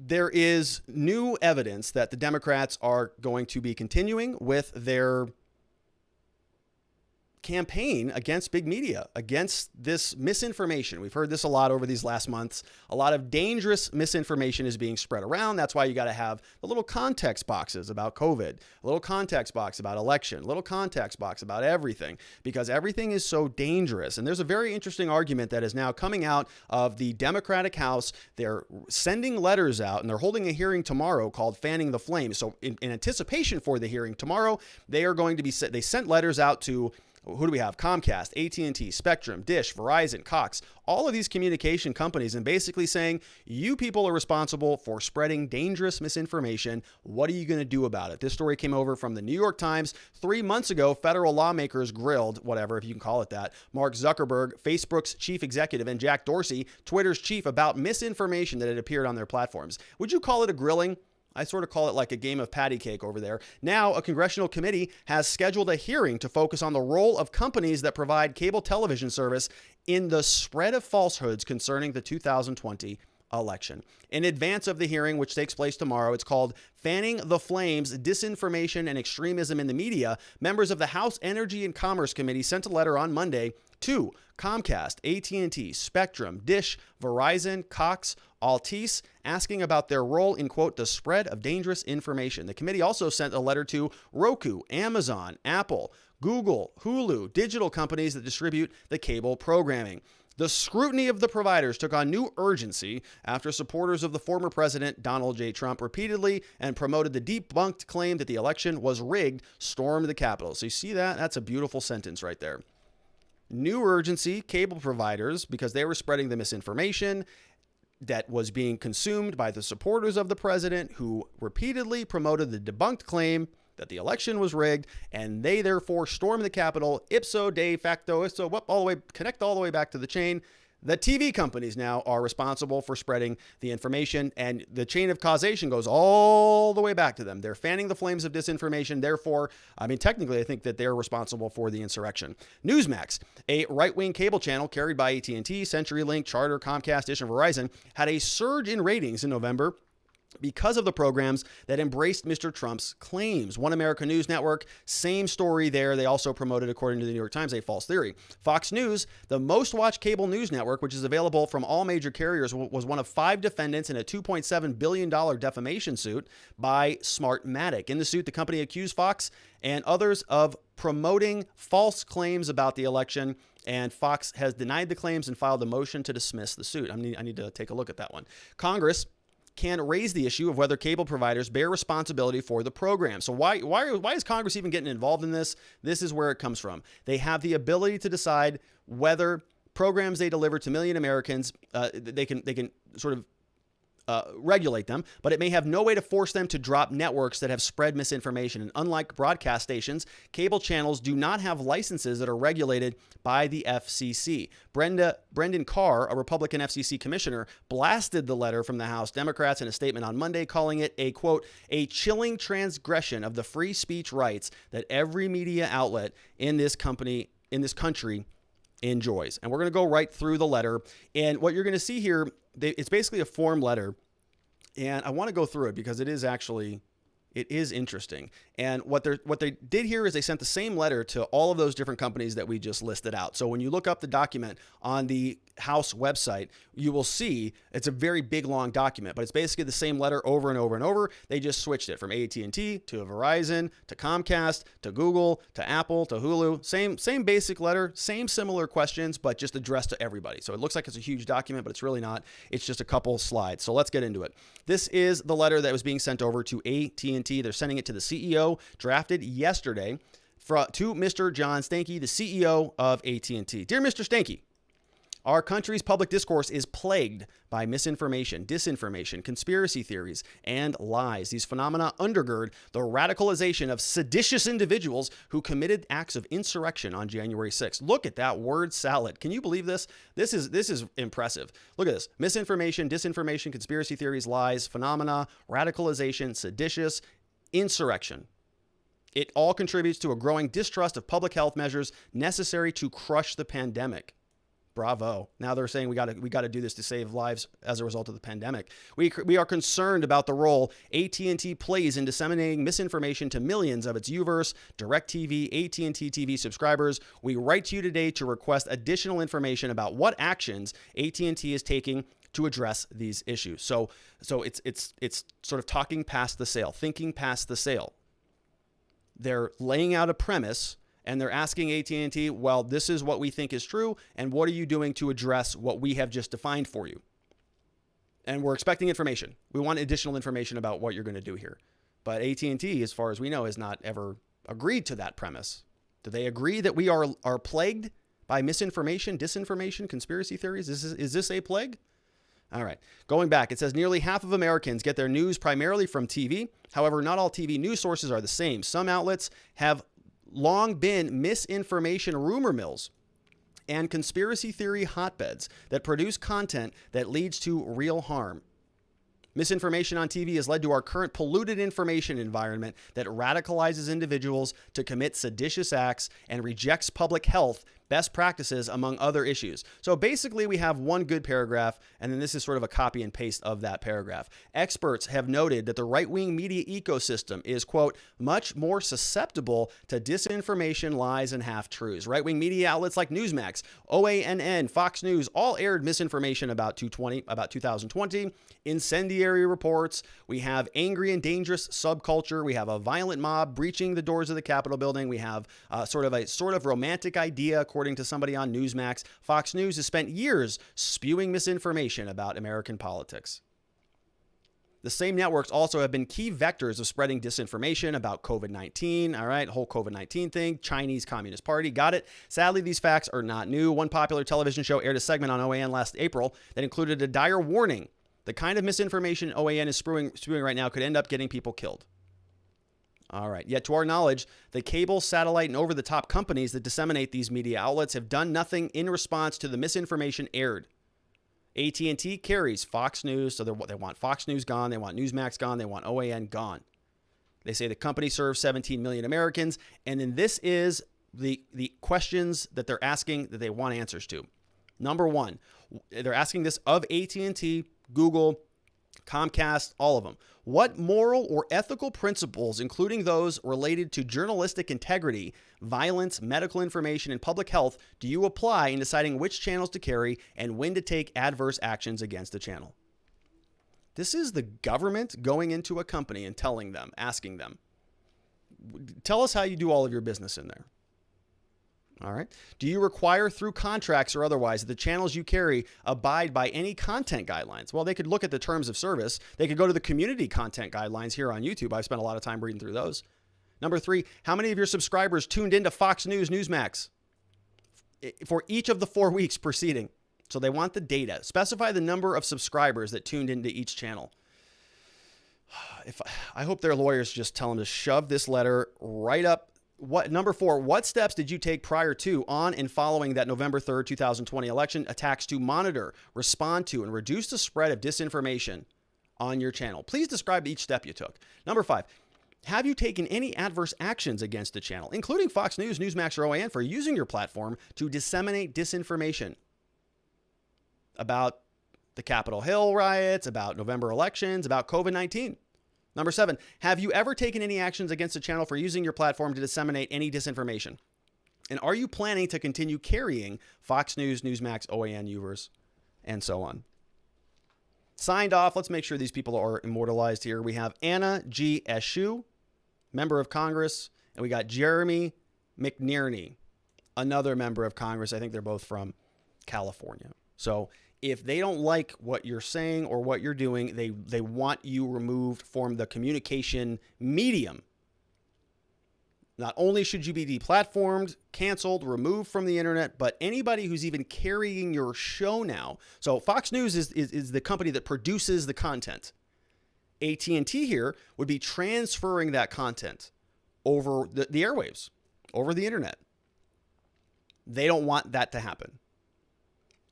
there is new evidence that the Democrats are going to be continuing with their campaign against big media, against this misinformation. We've heard this a lot over these last months. A lot of dangerous misinformation is being spread around. That's why you got to have the little context boxes about COVID, a little context box about election, a little context box about everything, because everything is so dangerous. And there's a very interesting argument that is now coming out of the Democratic House. They're sending letters out, and they're holding a hearing tomorrow called Fanning the Flames. So in anticipation for the hearing tomorrow, they are going to be, they sent letters out to, who do we have? Comcast, AT&T, Spectrum, Dish, Verizon, Cox, all of these communication companies, and basically saying, you people are responsible for spreading dangerous misinformation. What are you going to do about it? This story came over from the New York Times. 3 months ago, federal lawmakers grilled, whatever, if you can call it that, Mark Zuckerberg, Facebook's chief executive, and Jack Dorsey, Twitter's chief, about misinformation that had appeared on their platforms. Would you call it a grilling? I sort of call it like a game of patty cake over there. Now, a congressional committee has scheduled a hearing to focus on the role of companies that provide cable television service in the spread of falsehoods concerning the 2020 election. In advance of the hearing, which takes place tomorrow, it's called Fanning the Flames, Disinformation and Extremism in the Media. Members of the House Energy and Commerce Committee sent a letter on Monday to Comcast, AT&T, Spectrum, Dish, Verizon, Cox, Altice, asking about their role in, quote, the spread of dangerous information. The committee also sent a letter to Roku, Amazon, Apple, Google, Hulu, digital companies that distribute the cable programming. The scrutiny of the providers took on new urgency after supporters of the former president, Donald J. Trump, repeatedly and promoted the debunked claim that the election was rigged, stormed the Capitol. So you see that? That's a beautiful sentence right there. New urgency, cable providers, because they were spreading the misinformation that was being consumed by the supporters of the president, who repeatedly promoted the debunked claim that the election was rigged, and they therefore stormed the Capitol, ipso de facto, ipso, all the way, connect all the way back to the chain. The TV companies now are responsible for spreading the information, and the chain of causation goes all the way back to them. They're fanning the flames of disinformation. Therefore, I mean, technically, I think that they're responsible for the insurrection. Newsmax, a right-wing cable channel carried by AT&T, CenturyLink, Charter, Comcast, Dish, and Verizon, had a surge in ratings in November because of the programs that embraced Mr. Trump's claims. One America News Network, same story there. They also promoted, according to the New York Times, a false theory. Fox News, the most watched cable news network, which is available from all major carriers, was one of 5 defendants in a $2.7 billion defamation suit by Smartmatic. In the suit, the company accused Fox and others of promoting false claims about the election, and Fox has denied the claims and filed a motion to dismiss the suit. I need to take a look at that one. Congress can raise the issue of whether cable providers bear responsibility for the program. So why is Congress even getting involved in this? This is where it comes from. They have the ability to decide whether programs they deliver to million Americans, they can sort of regulate them, but it may have no way to force them to drop networks that have spread misinformation. And unlike broadcast stations, cable channels do not have licenses that are regulated by the FCC. Brendan Carr, a Republican FCC commissioner, blasted the letter from the House Democrats in a statement on Monday, calling it a, quote, a chilling transgression of the free speech rights that every media outlet in this country enjoys. And we're going to go right through the letter. And what you're going to see here, it's basically a form letter. And I want to go through it because it is interesting. And what they did here is they sent the same letter to all of those different companies that we just listed out. So when you look up the document on the House website, you will see it's a very big, long document, but it's basically the same letter over and over and over. They just switched it from AT&T to Verizon to Comcast to Google to Apple to Hulu. Same basic letter, same similar questions, but just addressed to everybody. So it looks like it's a huge document, but it's really not. It's just a couple slides. So let's get into it. This is the letter that was being sent over to AT&T. They're sending it to the CEO, drafted yesterday to Mr. John Stankey, the CEO of AT&T. Dear Mr. Stankey, our country's public discourse is plagued by misinformation, disinformation, conspiracy theories, and lies. These phenomena undergird the radicalization of seditious individuals who committed acts of insurrection on January 6th. Look at that word salad. Can you believe this? This is impressive. Look at this. Misinformation, disinformation, conspiracy theories, lies, phenomena, radicalization, seditious, insurrection. It all contributes to a growing distrust of public health measures necessary to crush the pandemic. Bravo. Now they're saying we got to do this to save lives as a result of the pandemic. We are concerned about the role AT&T plays in disseminating misinformation to millions of its Uverse, DirecTV, AT&T TV subscribers. We write to you today to request additional information about what actions AT&T is taking to address these issues. So it's sort of talking past the sale, thinking past the sale. They're laying out a premise and they're asking AT&T, well, this is what we think is true, and what are you doing to address what we have just defined for you? And we're expecting information. We want additional information about what you're going to do here. But AT&T, as far as we know, has not ever agreed to that premise. Do they agree that we are plagued by misinformation, disinformation, conspiracy theories? Is this a plague? All right. Going back, it says nearly half of Americans get their news primarily from TV. However, not all TV news sources are the same. Some outlets have long been misinformation rumor mills and conspiracy theory hotbeds that produce content that leads to real harm. Misinformation on TV has led to our current polluted information environment that radicalizes individuals to commit seditious acts and rejects public health best practices, among other issues. So basically, we have one good paragraph, and then this is sort of a copy and paste of that paragraph. Experts have noted that the right-wing media ecosystem is, quote, much more susceptible to disinformation, lies, and half-truths. Right-wing media outlets like Newsmax, OANN, Fox News all aired misinformation about 2020, incendiary reports. We have angry and dangerous subculture. We have a violent mob breaching the doors of the Capitol building. We have sort of romantic idea, according to somebody on Newsmax. Fox News has spent years spewing misinformation about American politics. The same networks also have been key vectors of spreading disinformation about COVID-19. All right, whole COVID-19 thing, Chinese Communist Party, got it. Sadly, these facts are not new. One popular television show aired a segment on OANN last April that included a dire warning. The kind of misinformation OANN is spewing right now could end up getting people killed. All right. Yet to our knowledge, the cable, satellite, and over-the-top companies that disseminate these media outlets have done nothing in response to the misinformation aired. AT&T carries Fox News, so they want Fox News gone, they want Newsmax gone, they want OANN gone. They say the company serves 17 million Americans, and then this is the questions that they're asking that they want answers to. Number one, they're asking this of AT&T, Google, Comcast, all of them. What moral or ethical principles, including those related to journalistic integrity, violence, medical information, and public health, do you apply in deciding which channels to carry and when to take adverse actions against a channel? This is the government going into a company and telling them, asking them, tell us how you do all of your business in there. All right. Do you require through contracts or otherwise that the channels you carry abide by any content guidelines? Well, they could look at the terms of service. They could go to the community content guidelines here on YouTube. I've spent a lot of time reading through those. Number three, how many of your subscribers tuned into Fox News, Newsmax for each of the 4 weeks preceding? So they want the data. Specify the number of subscribers that tuned into each channel. I hope their lawyers just tell them to shove this letter right up. Number four, what steps did you take prior to, on, and following that November 3rd, 2020 election attacks to monitor, respond to, and reduce the spread of disinformation on your channel? Please describe each step you took. Number five, have you taken any adverse actions against the channel, including Fox News, Newsmax, or OANN, for using your platform to disseminate disinformation about the Capitol Hill riots, about November elections, about COVID-19? Number seven, have you ever taken any actions against the channel for using your platform to disseminate any disinformation? And are you planning to continue carrying Fox News, Newsmax, OANN, Uverse, and so on? Signed off. Let's make sure these people are immortalized here. We have Anna G. Eshoo, member of Congress, and we got Jerry McNerney, another member of Congress. I think they're both from California. So if they don't like what you're saying or what you're doing, they want you removed from the communication medium. Not only should you be deplatformed, canceled, removed from the internet, but anybody who's even carrying your show now. So Fox News is the company that produces the content. AT&T here would be transferring that content over the airwaves, over the internet. They don't want that to happen.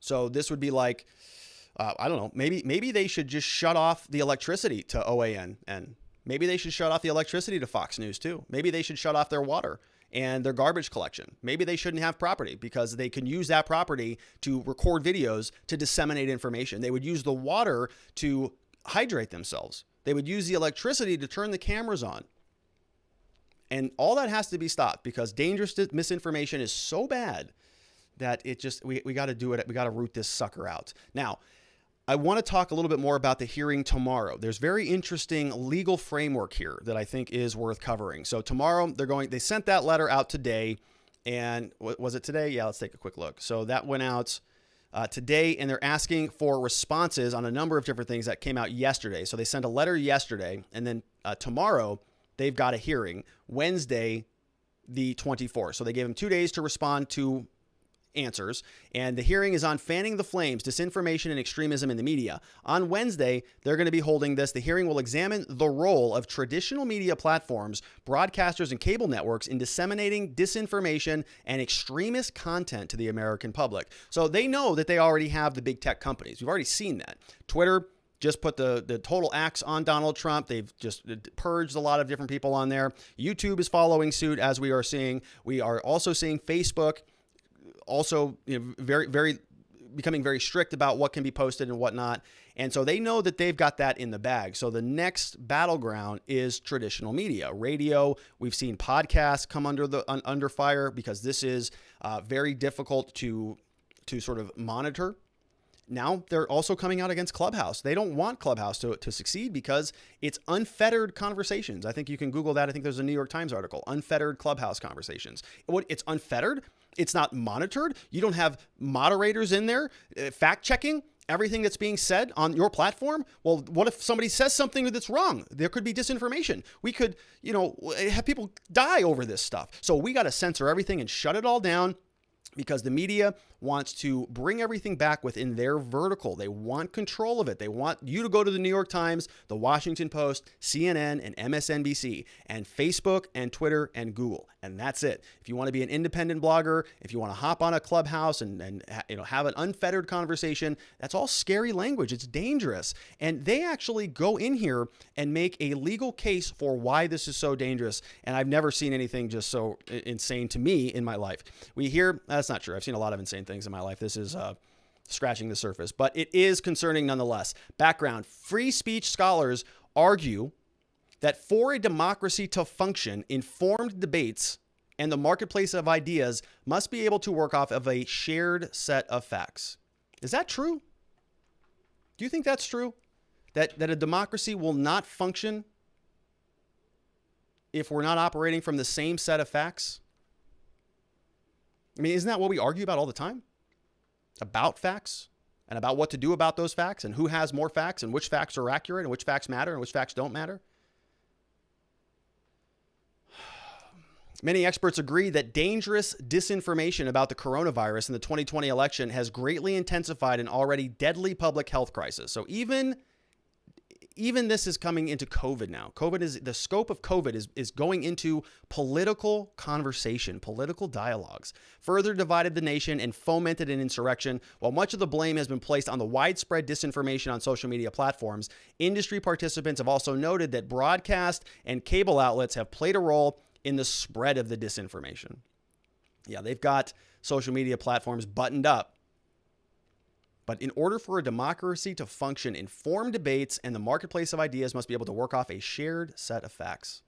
So this would be like, I don't know, maybe they should just shut off the electricity to OANN, and maybe they should shut off the electricity to Fox News too. Maybe they should shut off their water and their garbage collection. Maybe they shouldn't have property because they can use that property to record videos to disseminate information. They would use the water to hydrate themselves. They would use the electricity to turn the cameras on. And all that has to be stopped because dangerous misinformation is so bad that it just, we got to do it. We got to root this sucker out. Now, I want to talk a little bit more about the hearing tomorrow. There's very interesting legal framework here that I think is worth covering. So tomorrow they sent that letter out today, and was it today? Yeah, let's take a quick look. So that went out today, and they're asking for responses on a number of different things that came out yesterday. So they sent a letter yesterday, and then tomorrow they've got a hearing, Wednesday, the 24th. So they gave them 2 days to respond to answers, and the hearing is on fanning the flames, disinformation, and extremism in the media. On Wednesday, they're going to be holding this. The hearing will examine the role of traditional media platforms, broadcasters, and cable networks in disseminating disinformation and extremist content to the American public. So they know that they already have the big tech companies. We've already seen that. Twitter just put the total axe on Donald Trump. They've just purged a lot of different people on there. YouTube is following suit, as we are seeing. We are also seeing Facebook also, becoming very strict about what can be posted and whatnot. And so they know that they've got that in the bag. So the next battleground is traditional media, radio. We've seen podcasts come under fire because this is very difficult to sort of monitor. Now they're also coming out against Clubhouse. They don't want Clubhouse to succeed because it's unfettered conversations. I think you can Google that. I think there's a New York Times article, unfettered Clubhouse conversations. It's unfettered. It's not monitored. You don't have moderators in there fact checking everything that's being said on your platform. Well, what if somebody says something that's wrong? There could be disinformation. We could, have people die over this stuff. So we got to censor everything and shut it all down, because the media wants to bring everything back within their vertical. They want control of it. They want you to go to the New York Times, the Washington Post, CNN, and MSNBC, and Facebook, and Twitter, and Google. And that's it. If you want to be an independent blogger, if you want to hop on a Clubhouse and have an unfettered conversation, that's all scary language. It's dangerous. And they actually go in here and make a legal case for why this is so dangerous. And I've never seen anything just so insane to me in my life. We hear, that's not true. I've seen a lot of insane things in my life. This is scratching the surface, but it is concerning nonetheless. Background: free speech scholars argue that for a democracy to function, informed debates and the marketplace of ideas must be able to work off of a shared set of facts. Is that true? Do you think that's true? That a democracy will not function if we're not operating from the same set of facts? I mean, isn't that what we argue about all the time? About facts and about what to do about those facts and who has more facts and which facts are accurate and which facts matter and which facts don't matter. Many experts agree that dangerous disinformation about the coronavirus in the 2020 election has greatly intensified an already deadly public health crisis. So even this is coming into COVID now. The scope of COVID is going into political conversation, political dialogues, further divided the nation and fomented an insurrection. While much of the blame has been placed on the widespread disinformation on social media platforms, industry participants have also noted that broadcast and cable outlets have played a role in the spread of the disinformation. Yeah, they've got social media platforms buttoned up. But in order for a democracy to function, informed debates and the marketplace of ideas must be able to work off a shared set of facts.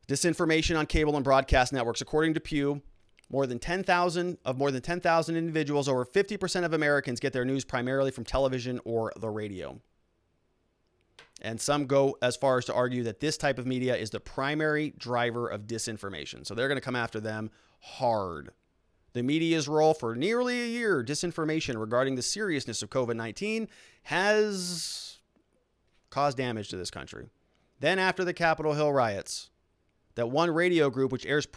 Disinformation on cable and broadcast networks. According to Pew, more than 10,000 individuals, over 50% of Americans get their news primarily from television or the radio. And some go as far as to argue that this type of media is the primary driver of disinformation. So they're going to come after them hard. The media's role for nearly a year, disinformation regarding the seriousness of COVID-19 has caused damage to this country. Then after the Capitol Hill riots, that one radio group which airs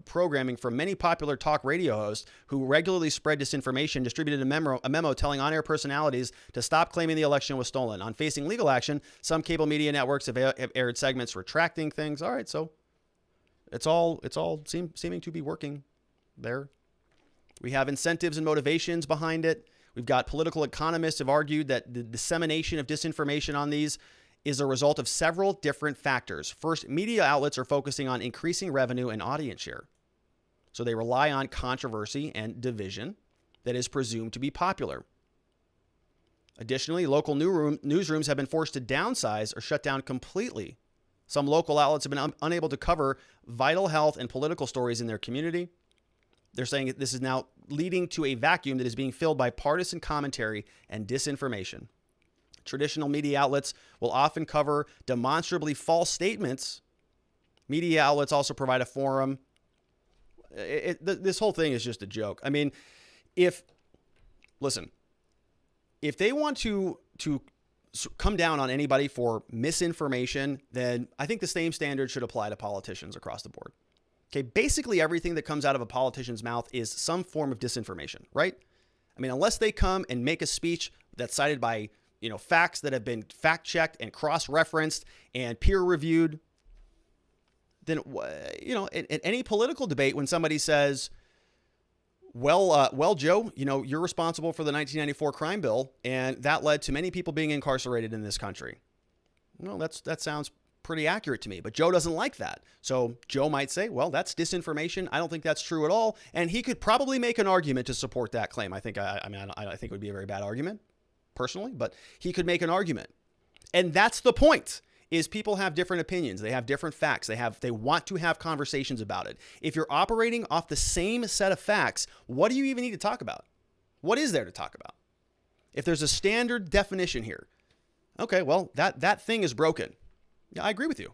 programming from many popular talk radio hosts who regularly spread disinformation distributed a memo telling on-air personalities to stop claiming the election was stolen. On facing legal action, some cable media networks have aired segments retracting things. All right, so it's all seeming to be working there. We have incentives and motivations behind it. We've got political economists have argued that the dissemination of disinformation on these is a result of several different factors. First, media outlets are focusing on increasing revenue and audience share. So they rely on controversy and division that is presumed to be popular. Additionally, local newsrooms have been forced to downsize or shut down completely. Some local outlets have been unable to cover vital health and political stories in their community. They're saying that this is now leading to a vacuum that is being filled by partisan commentary and disinformation. Traditional media outlets will often cover demonstrably false statements. Media outlets also provide a forum. This whole thing is just a joke. I mean, if they want to come down on anybody for misinformation, then I think the same standard should apply to politicians across the board. Okay, basically everything that comes out of a politician's mouth is some form of disinformation, right? I mean, unless they come and make a speech that's cited by, facts that have been fact-checked and cross-referenced and peer-reviewed, then, in any political debate, when somebody says, well, Joe, you're responsible for the 1994 crime bill, and that led to many people being incarcerated in this country. Well, that sounds pretty accurate to me, but Joe doesn't like that. So Joe might say, well, that's disinformation. I don't think that's true at all. And he could probably make an argument to support that claim. I think it would be a very bad argument personally, but he could make an argument. And that's the point, is people have different opinions. They have different facts. They want to have conversations about it. If you're operating off the same set of facts, what do you even need to talk about? What is there to talk about? If there's a standard definition here, okay, well, that thing is broken. Yeah, I agree with you.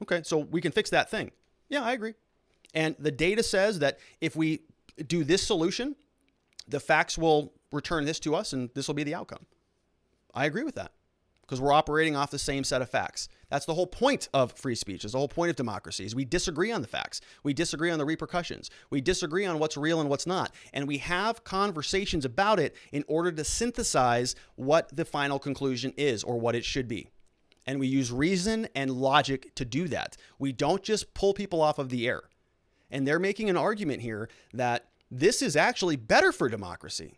Okay, so we can fix that thing. Yeah, I agree. And the data says that if we do this solution, the facts will return this to us and this will be the outcome. I agree with that because we're operating off the same set of facts. That's the whole point of free speech. Is the whole point of democracy is we disagree on the facts. We disagree on the repercussions. We disagree on what's real and what's not. And we have conversations about it in order to synthesize what the final conclusion is or what it should be. And we use reason and logic to do that. We don't just pull people off of the air. And they're making an argument here that this is actually better for democracy,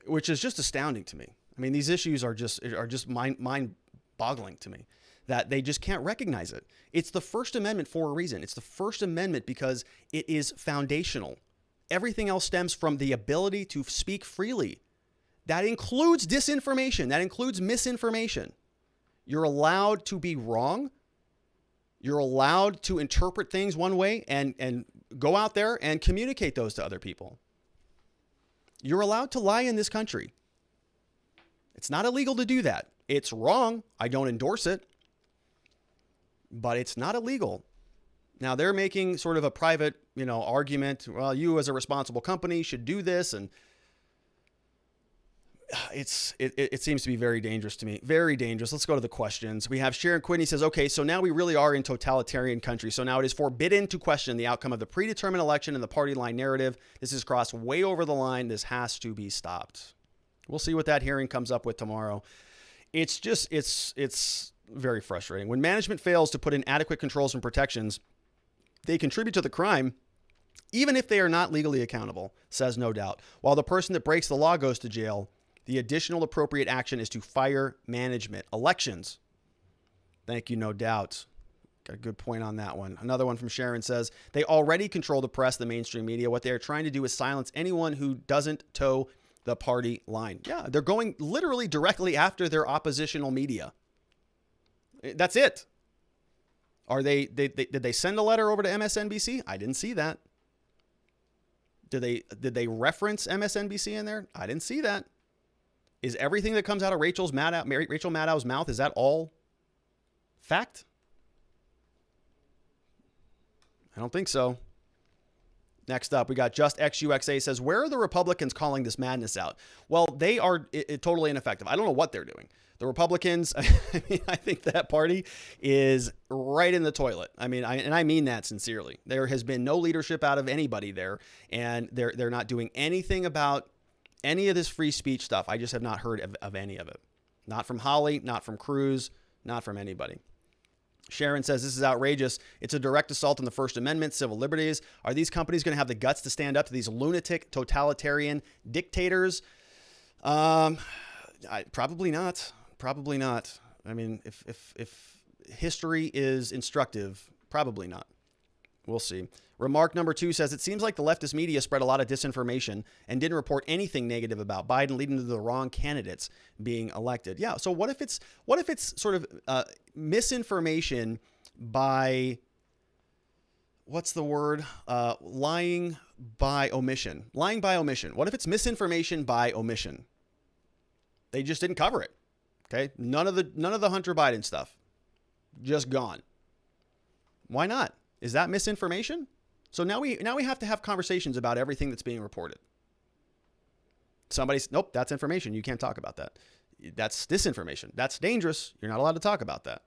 which is just astounding to me. I mean, these issues are just mind-boggling to me that they just can't recognize it. It's the First Amendment for a reason. It's the First Amendment because it is foundational. Everything else stems from the ability to speak freely. That includes disinformation. That includes misinformation. You're allowed to be wrong. You're allowed to interpret things one way and go out there and communicate those to other people. You're allowed to lie in this country. It's not illegal to do that. It's wrong. I don't endorse it. But it's not illegal. Now, they're making sort of a private, argument. Well, you as a responsible company should do this, and it seems to be very dangerous to me. Very dangerous. Let's go to the questions. We have Sharon Quinney says, okay, so now we really are in totalitarian country. So now it is forbidden to question the outcome of the predetermined election and the party line narrative. This has crossed way over the line. This has to be stopped. We'll see what that hearing comes up with tomorrow. It's very frustrating. When management fails to put in adequate controls and protections, they contribute to the crime, even if they are not legally accountable, says No Doubt. While the person that breaks the law goes to jail, the additional appropriate action is to fire management. Elections. Thank you, No Doubt. Got a good point on that one. Another one from Sharon says, they already control the press, the mainstream media. What they are trying to do is silence anyone who doesn't toe the party line. Yeah, they're going literally directly after their oppositional media. That's it. Did they send a letter over to MSNBC? I didn't see that. Did they reference MSNBC in there? I didn't see that. Is everything that comes out of Rachel Maddow's mouth, is that all fact? I don't think so. Next up, we got Just XUXA says, where are the Republicans calling this madness out? Well, they are totally ineffective. I don't know what they're doing. The Republicans, I think that party is right in the toilet. I mean that sincerely. There has been no leadership out of anybody there, and they're not doing anything about any of this free speech stuff. I just have not heard of any of it. Not from Holly, not from Cruz, not from anybody. Sharon says, this is outrageous. It's a direct assault on the First Amendment, civil liberties. Are these companies going to have the guts to stand up to these lunatic, totalitarian dictators? Probably not. Probably not. I mean, if history is instructive, probably not. We'll see. Remark number 2 says, it seems like the leftist media spread a lot of disinformation and didn't report anything negative about Biden, leading to the wrong candidates being elected. Yeah. So what if it's sort of misinformation by, what's the word? Lying by omission. Lying by omission. What if it's misinformation by omission? They just didn't cover it. Okay. None of the Hunter Biden stuff. Just gone. Why not? Is that misinformation? So now we have to have conversations about everything that's being reported. Somebody's, nope, that's information. You can't talk about that. That's disinformation. That's dangerous. You're not allowed to talk about that.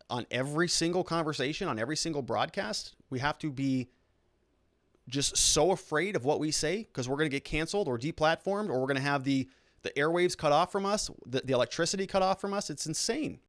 On every single conversation, on every single broadcast, we have to be just so afraid of what we say because we're going to get canceled or deplatformed, or we're going to have the airwaves cut off from us, the electricity cut off from us. It's insane.